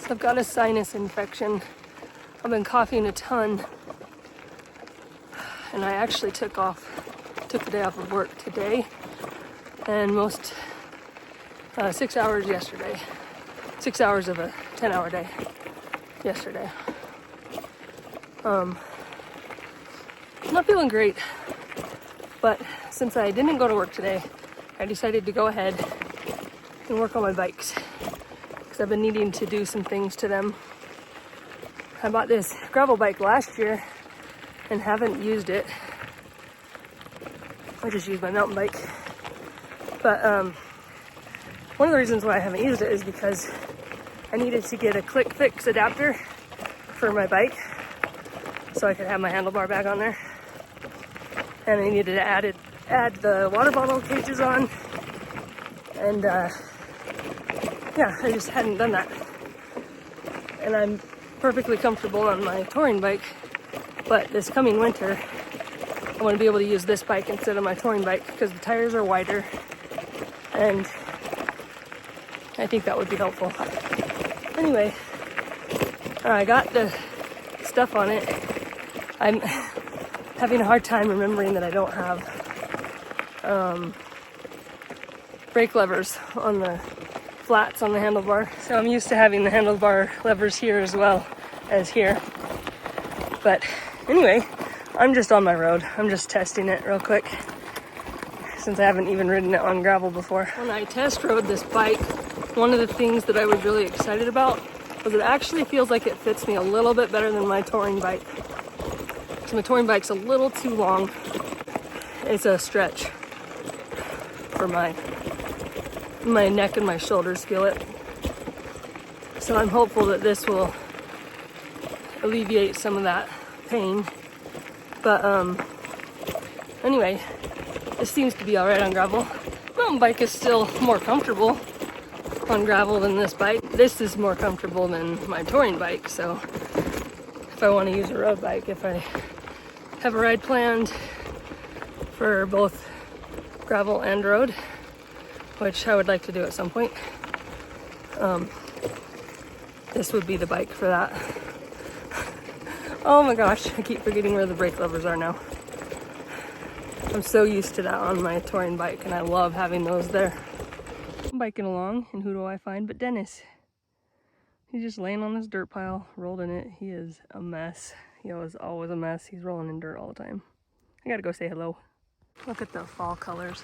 So I've got a sinus infection. I've been coughing a ton. And I actually took the day off of work today and 6 hours yesterday. 6 hours of a 10-hour day yesterday. I'm not feeling great, but since I didn't go to work today, I decided to go ahead and work on my bikes because I've been needing to do some things to them. I bought this gravel bike last year and haven't used it. I just used my mountain bike. But one of the reasons why I haven't used it is because I needed to get a click fix adapter for my bike so I could have my handlebar bag on there. And I needed to add the water bottle cages on. And yeah, I just hadn't done that. And I'm perfectly comfortable on my touring bike, but this coming winter, I want to be able to use this bike instead of my touring bike because the tires are wider, and I think that would be helpful. Anyway, I got the stuff on it. I'm having a hard time remembering that I don't have brake levers on the flats on the handlebar. So I'm used to having the handlebar levers here as well as here. But anyway, I'm just on my road. I'm just testing it real quick since I haven't even ridden it on gravel before. When I test rode this bike, one of the things that I was really excited about was it actually feels like it fits me a little bit better than my touring bike. So my touring bike's a little too long. It's a stretch for my neck and my shoulders feel it. So I'm hopeful that this will alleviate some of that pain. But anyway, this seems to be all right on gravel. Mountain bike is still more comfortable on gravel than this bike. This is more comfortable than my touring bike. So if I want to use a road bike, if I have a ride planned for both gravel and road, which I would like to do at some point, this would be the bike for that. Oh my gosh, I keep forgetting where the brake levers are now. I'm so used to that on my touring bike, and I love having those there. I'm biking along, and who do I find but Dennis? He's just laying on this dirt pile, rolled in it. He is a mess. He was always a mess. He's rolling in dirt all the time. I gotta go say hello. Look at the fall colors.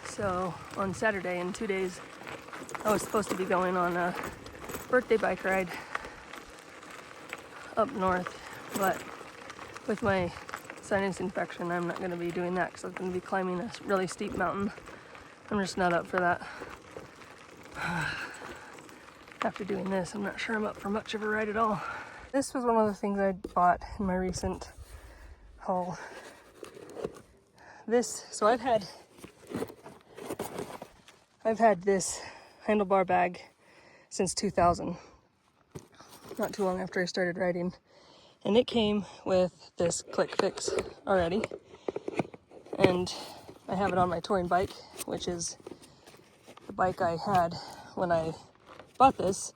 So on Saturday, in 2 days, I was supposed to be going on a birthday bike ride up north, but with my sinus infection, I'm not going to be doing that because I'm going to be climbing a really steep mountain. I'm just not up for that. After doing this, I'm not sure I'm up for much of a ride at all. This was one of the things I bought in my recent haul. So I've had this handlebar bag since 2000, not too long after I started riding, and it came with this click fix already, and I have it on my touring bike, which is the bike I had when I bought this,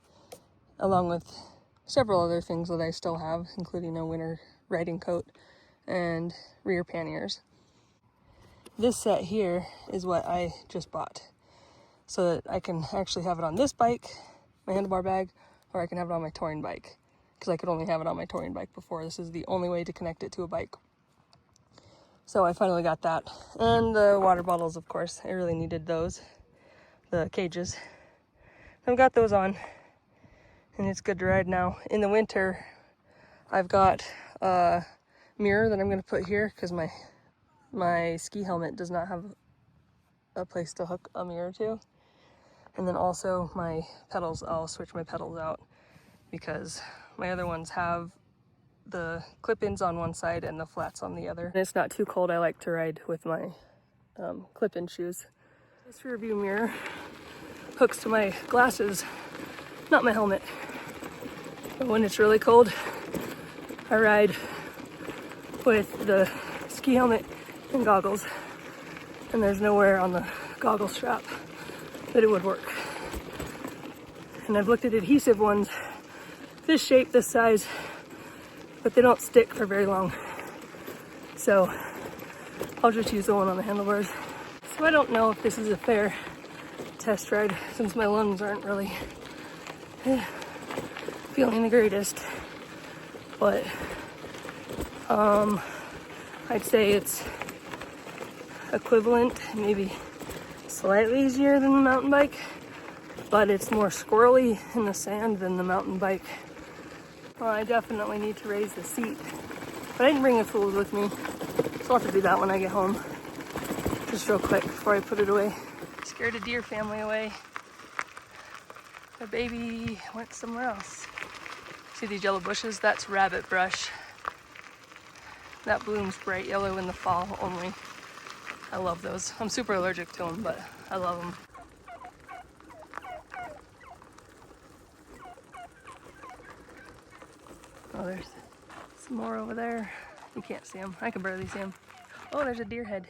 along with several other things that I still have, including a winter riding coat and rear panniers. This set here is what I just bought, so that I can actually have it on this bike, my handlebar bag, or I can have it on my touring bike, because I could only have it on my touring bike before. This is the only way to connect it to a bike. So I finally got that. And the water bottles, of course. I really needed those, the cages. I've got those on, and it's good to ride now. In the winter, I've got a mirror that I'm going to put here, because my ski helmet does not have a place to hook a mirror to. And then also my pedals, I'll switch my pedals out because my other ones have the clip-ins on one side and the flats on the other. And it's not too cold, I like to ride with my clip-in shoes. This rear view mirror hooks to my glasses, not my helmet. But when it's really cold, I ride with the ski helmet and goggles, and there's nowhere on the goggle strap that it would work. And I've looked at adhesive ones, this shape, this size, but they don't stick for very long. So I'll just use the one on the handlebars. So I don't know if this is a fair test ride since my lungs aren't really feeling the greatest. But I'd say it's equivalent, maybe slightly easier than the mountain bike, but it's more squirrely in the sand than the mountain bike. Well, I definitely need to raise the seat, but I didn't bring the tools with me, so I'll have to do that when I get home. Just real quick before I put it away. Scared a deer family away. The baby went somewhere else. See these yellow bushes? That's rabbit brush. That blooms bright yellow in the fall only. I love those. I'm super allergic to them, but I love them. Oh, there's some more over there. You can't see them. I can barely see them. Oh, there's a deer head.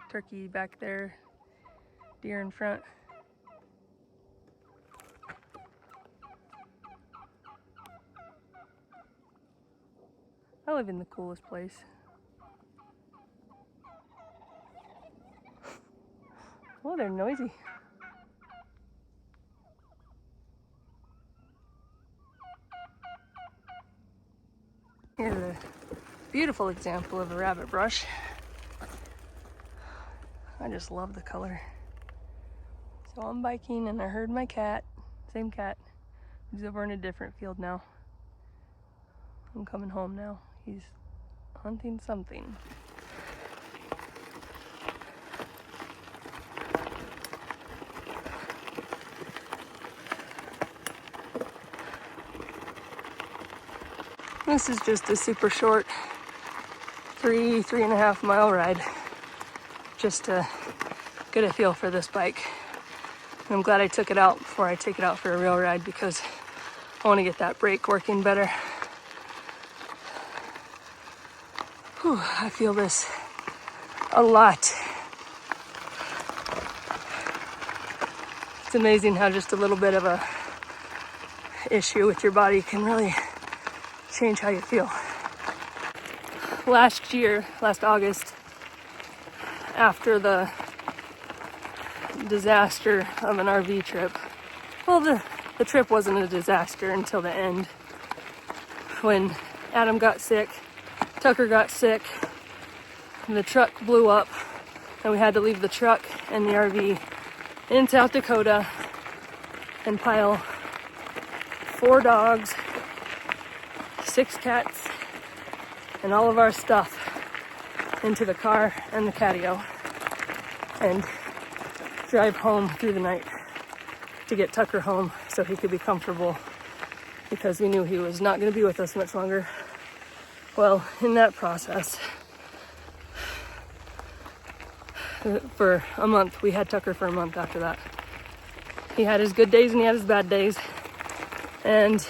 Turkey back there. Deer in front. I live in the coolest place. Oh, they're noisy. Here's a beautiful example of a rabbit brush. I just love the color. So I'm biking and I heard my cat, same cat. He's over in a different field now. I'm coming home now. He's hunting something. This is just a super short 3.5 mile ride just to get a feel for this bike. And I'm glad I took it out before I take it out for a real ride because I want to get that brake working better. Whew, I feel this a lot. It's amazing how just a little bit of a issue with your body can really change how you feel. Last year, last August, after the disaster of an RV trip, well, the trip wasn't a disaster until the end, when Adam got sick, Tucker got sick, and the truck blew up, and we had to leave the truck and the RV in South Dakota and pile 4 dogs, 6 cats, and all of our stuff into the car and the catio and drive home through the night to get Tucker home so he could be comfortable because we knew he was not going to be with us much longer. Well, in that process, for a month, we had Tucker for a month after that. He had his good days and he had his bad days. And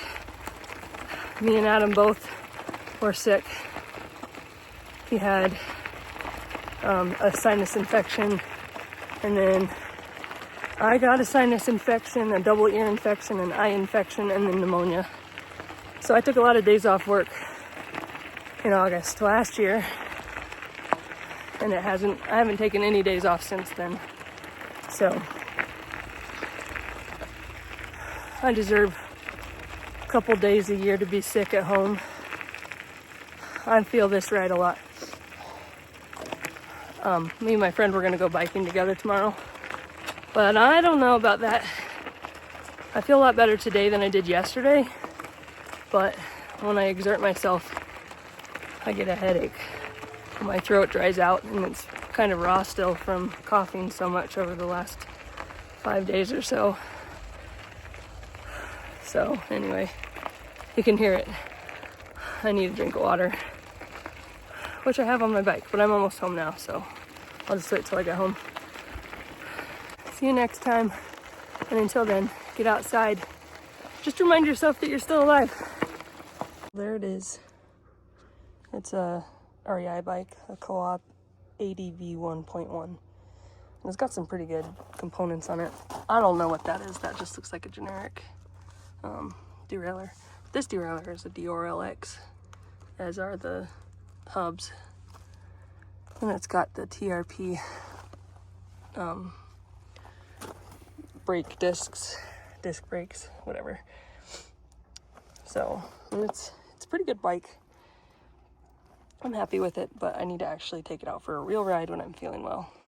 me and Adam both were sick. He had a sinus infection, and then I got a sinus infection, a double ear infection, an eye infection, and then pneumonia. So I took a lot of days off work in August last year, and I haven't taken any days off since then. So I deserve a couple days a year to be sick at home. I feel this ride a lot. Me and my friend were gonna go biking together tomorrow, but I don't know about that. I feel a lot better today than I did yesterday, but when I exert myself, I get a headache. My throat dries out and it's kind of raw still from coughing so much over the last 5 days or so. So anyway, you can hear it. I need a drink of water, which I have on my bike, but I'm almost home now, so I'll just wait till I get home. See you next time, and until then, get outside. Just remind yourself that you're still alive. There it is. It's a REI bike, a Co-op ADV 1.1. It's got some pretty good components on it. I don't know what that is. That just looks like a generic derailleur. This derailleur is a DRLX, as are the hubs. And it's got the TRP brake discs, disc brakes, whatever. So it's a pretty good bike. I'm happy with it, but I need to actually take it out for a real ride when I'm feeling well.